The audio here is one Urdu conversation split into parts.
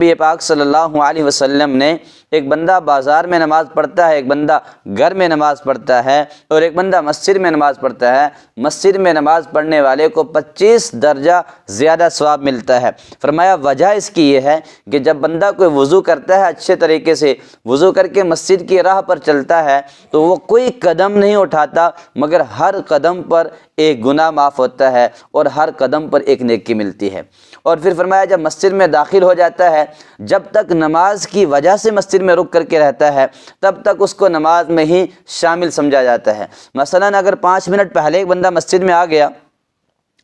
نبی پاک صلی اللہ علیہ وسلم نے ایک بندہ بازار میں نماز پڑھتا ہے، ایک بندہ گھر میں نماز پڑھتا ہے، اور ایک بندہ مسجد میں نماز پڑھتا ہے، مسجد میں نماز پڑھنے والے کو 25 درجہ زیادہ ثواب ملتا ہے۔ فرمایا وجہ اس کی یہ ہے کہ جب بندہ کوئی وضو کرتا ہے، اچھے طریقے سے وضو کر کے مسجد کی راہ پر چلتا ہے تو وہ کوئی قدم نہیں اٹھاتا مگر ہر قدم پر ایک گناہ معاف ہوتا ہے اور ہر قدم پر ایک نیکی ملتی ہے۔ اور پھر فرمایا جب مسجد میں داخل ہو جاتا ہے، جب تک نماز کی وجہ سے مسجد میں رک کر کے رہتا ہے تب تک اس کو نماز میں ہی شامل سمجھا جاتا ہے۔ مثلا اگر 5 منٹ پہلے ایک بندہ مسجد میں آ گیا،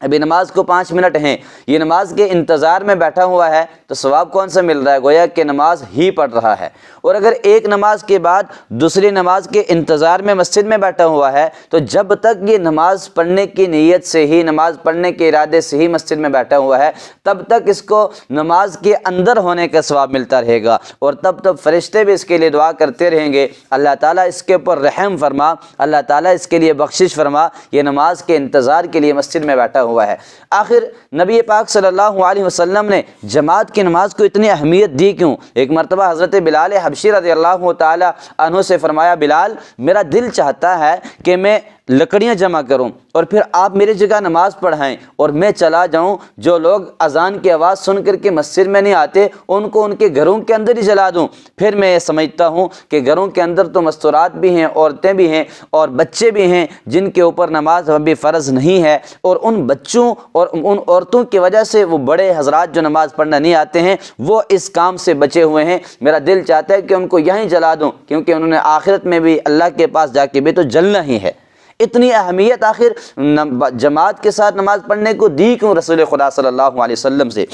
ابھی نماز کو 5 منٹ ہیں، یہ نماز کے انتظار میں بیٹھا ہوا ہے، تو ثواب کون سا مل رہا ہے؟ گویا کہ نماز ہی پڑھ رہا ہے۔ اور اگر ایک نماز کے بعد دوسری نماز کے انتظار میں مسجد میں بیٹھا ہوا ہے تو جب تک یہ نماز پڑھنے کی نیت سے ہی، نماز پڑھنے کے ارادے سے ہی مسجد میں بیٹھا ہوا ہے، تب تک اس کو نماز کے اندر ہونے کا ثواب ملتا رہے گا، اور تب فرشتے بھی اس کے لیے دعا کرتے رہیں گے، اللہ تعالیٰ اس کے اوپر رحم فرما، اللہ تعالیٰ اس کے لیے بخشش فرما، یہ نماز کے انتظار کے لیے مسجد میں بیٹھا ہوا ہے۔ آخر نبی پاک صلی اللہ علیہ وسلم نے جماعت کی نماز کو اتنی اہمیت دی کیوں؟ ایک مرتبہ حضرت بلال حبشی رضی اللہ تعالی عنہ سے فرمایا، بلال میرا دل چاہتا ہے کہ میں لکڑیاں جمع کروں اور پھر آپ میری جگہ نماز پڑھائیں اور میں چلا جاؤں، جو لوگ اذان کی آواز سن کر کے مسجد میں نہیں آتے ان کو ان کے گھروں کے اندر ہی جلا دوں۔ پھر میں یہ سمجھتا ہوں کہ گھروں کے اندر تو مستورات بھی ہیں، عورتیں بھی ہیں اور بچے بھی ہیں جن کے اوپر نماز ابھی فرض نہیں ہے، اور ان بچوں اور ان عورتوں کی وجہ سے وہ بڑے حضرات جو نماز پڑھنا نہیں آتے ہیں وہ اس کام سے بچے ہوئے ہیں۔ میرا دل چاہتا ہے کہ ان کو یہیں جلا دوں، کیونکہ انہوں نے آخرت میں بھی اللہ کے پاس جا کے بھی تو جلنا ہی ہے۔ اتنی اہمیت آخر جماعت کے ساتھ نماز پڑھنے کو دی کیوں رسول خدا صلی اللہ علیہ وسلم سے؟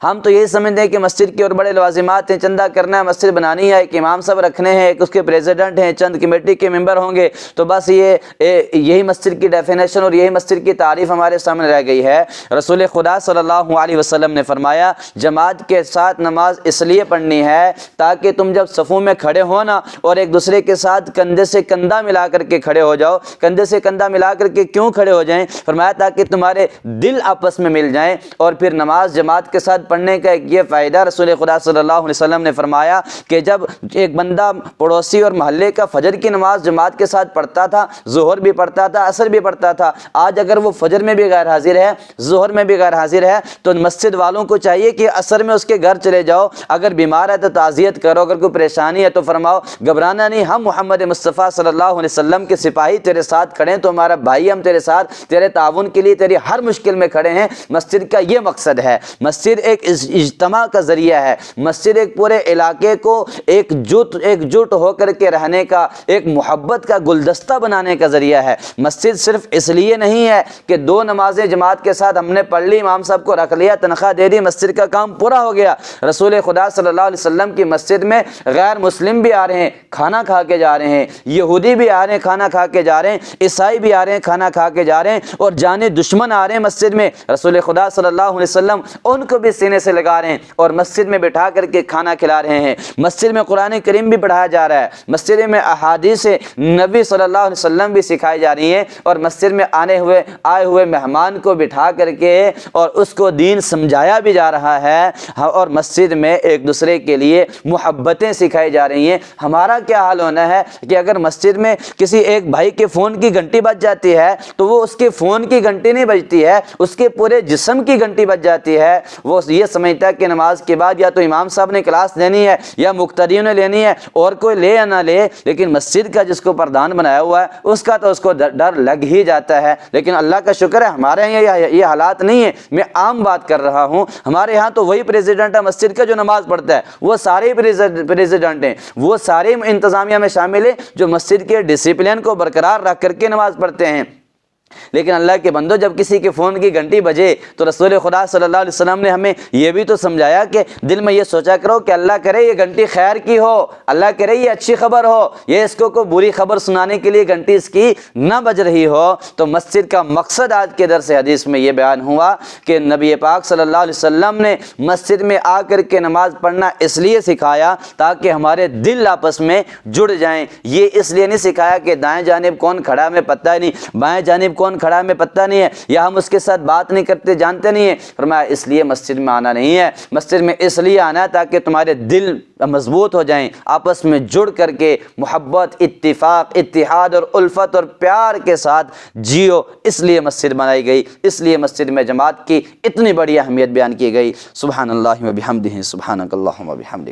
ہم تو یہی سمجھتے ہیں کہ مسجد کے اور بڑے لوازمات ہیں، چندہ کرنا ہے، مسجد بنانی ہے، ایک امام صاحب رکھنے ہیں، ایک اس کے پریزیڈنٹ ہیں، چند کمیٹی کے ممبر ہوں گے، تو بس یہی مسجد کی ڈیفینیشن اور یہی مسجد کی تعریف ہمارے سامنے رہ گئی ہے۔ رسول خدا صلی اللہ علیہ وسلم نے فرمایا جماعت کے ساتھ نماز اس لیے پڑھنی ہے تاکہ تم جب صفوں میں کھڑے ہو نا اور ایک دوسرے کے ساتھ کندھے سے کندھا ملا کر کے کھڑے ہو جاؤ۔ کندھے سے کندھا ملا کر کے کیوں کھڑے ہو جائیں؟ فرمایا تاکہ تمہارے دل آپس میں مل جائیں، اور پھر نماز جماعت کے ساتھ پڑھنے کا ایک یہ فائدہ رسول خدا صلی اللہ علیہ وسلم نے فرمایا کہ جب ایک بندہ پڑوسی اور محلے کا فجر کی نماز جماعت کے ساتھ پڑھتا تھا، ظہر بھی پڑھتا تھا، عصر بھی پڑھتا تھا، آج اگر وہ فجر میں بھی غیر حاضر ہے، ظہر میں بھی غیر حاضر ہے، تو مسجد والوں کو چاہیے کہ عصر میں اس کے گھر چلے جاؤ، اگر بیمار ہے تو تعزیت کرو، اگر کوئی پریشانی ہے تو فرماؤ گھبرانا نہیں، ہم محمد مصطفیٰ صلی اللہ علیہ وسلم کے سپاہی تیرے ساتھ کھڑے ہیں، تو ہمارا بھائی، ہم تیرے ساتھ تیرے تعاون کے لیے تیری ہر مشکل میں کھڑے ہیں۔ مسجد کا یہ مقصد ہے، مسجد ایک اجتماع کا ذریعہ ہے، مسجد ایک پورے علاقے کو ایک جٹ ہو کر کے رہنے کا، ایک محبت کا گلدستہ بنانے کا ذریعہ ہے۔ مسجد صرف اس لیے نہیں ہے کہ 2 نمازیں جماعت کے ساتھ ہم نے پڑھ لی، امام صاحب کو رکھ لیا، تنخواہ دے دی، مسجد کا کام پورا ہو گیا۔ رسول خدا صلی اللہ علیہ وسلم کی مسجد میں غیر مسلم بھی آ رہے ہیں، کھانا کھا کے جا رہے ہیں، یہودی بھی آ رہے ہیں، کھانا کھا کے جا رہے ہیں، عیسائی بھی آ رہے ہیں، کھانا کھا کے جا رہے ہیں، اور جانے دشمن آ رہے ہیں مسجد میں، رسول خدا صلی اللہ علیہ وسلم ان کو بھی سینے سے لگا رہے ہیں اور مسجد میں بٹھا کر کے کھانا کھلا رہے ہیں۔ مسجد میں قرآن کریم بھی پڑھایا جا رہا ہے، مسجد میں احادیث نبی صلی اللہ علیہ وسلم بھی سکھائی جا رہی ہیں، اور مسجد میں آئے ہوئے مہمان کو بٹھا کر کے اور اس کو دین سمجھایا بھی جا رہا ہے، اور مسجد میں ایک دوسرے کے لیے محبتیں سکھائی جا رہی ہیں۔ ہمارا کیا حال ہونا ہے کہ اگر مسجد میں کسی ایک بھائی کے فون کی گھنٹی بج جاتی ہے تو وہ اس کے فون کی گھنٹی نہیں بجتی ہے، اس کے پورے جسم کی گھنٹی بج جاتی ہے۔ وہ یہ سمجھتا ہے کہ نماز کے بعد یا تو امام صاحب نے کلاس لینی ہے یا مقتدیوں نے لینی ہے، اور کوئی لے یا نہ لے، لیکن مسجد کا جس کو پردھان بنایا ہوا ہے اس کا تو اس کو ڈر لگ ہی جاتا ہے۔ لیکن اللہ کا شکر ہے ہمارے یہاں یہ حالات نہیں ہے، میں عام بات کر رہا ہوں، ہمارے یہاں تو وہی پریزیڈنٹ ہے مسجد کا جو نماز پڑھتا ہے، وہ سارے پریزیڈنٹ ہیں، وہ سارے انتظامیہ میں شامل ہیں جو مسجد کے ڈسپلن کو برقرار رکھ کر کے نماز پڑھتے ہیں۔ لیکن اللہ کے بندو، جب کسی کے فون کی گھنٹی بجے تو رسول خدا صلی اللہ علیہ وسلم نے ہمیں یہ بھی تو سمجھایا کہ دل میں یہ سوچا کرو کہ اللہ کرے یہ گھنٹی خیر کی ہو، اللہ کرے یہ اچھی خبر ہو، یہ اس کو کوئی بری خبر سنانے کے لیے گھنٹی اس کی نہ بج رہی ہو۔ تو مسجد کا مقصد آج کے درس حدیث میں یہ بیان ہوا کہ نبی پاک صلی اللہ علیہ وسلم نے مسجد میں آ کر کے نماز پڑھنا اس لیے سکھایا تاکہ ہمارے دل آپس میں جڑ جائیں۔ یہ اس لیے نہیں سکھایا کہ دائیں جانب کون کھڑا ہمیں پتہ ہی نہیں، بائیں جانب کون کھڑا ہے ہمیں پتہ نہیں ہے، یا ہم اس کے ساتھ بات نہیں کرتے، جانتے نہیں ہیں۔ فرمایا اس لیے مسجد میں آنا نہیں ہے، مسجد میں اس لیے آنا ہے تاکہ تمہارے دل مضبوط ہو جائیں، آپس میں جڑ کر کے محبت، اتفاق، اتحاد اور الفت اور پیار کے ساتھ جیو۔ اس لیے مسجد بنائی گئی، اس لیے مسجد میں جماعت کی اتنی بڑی اہمیت بیان کی گئی۔ سبحان اللہ و بحمدہ، سبحانک اللہم و بحمدک۔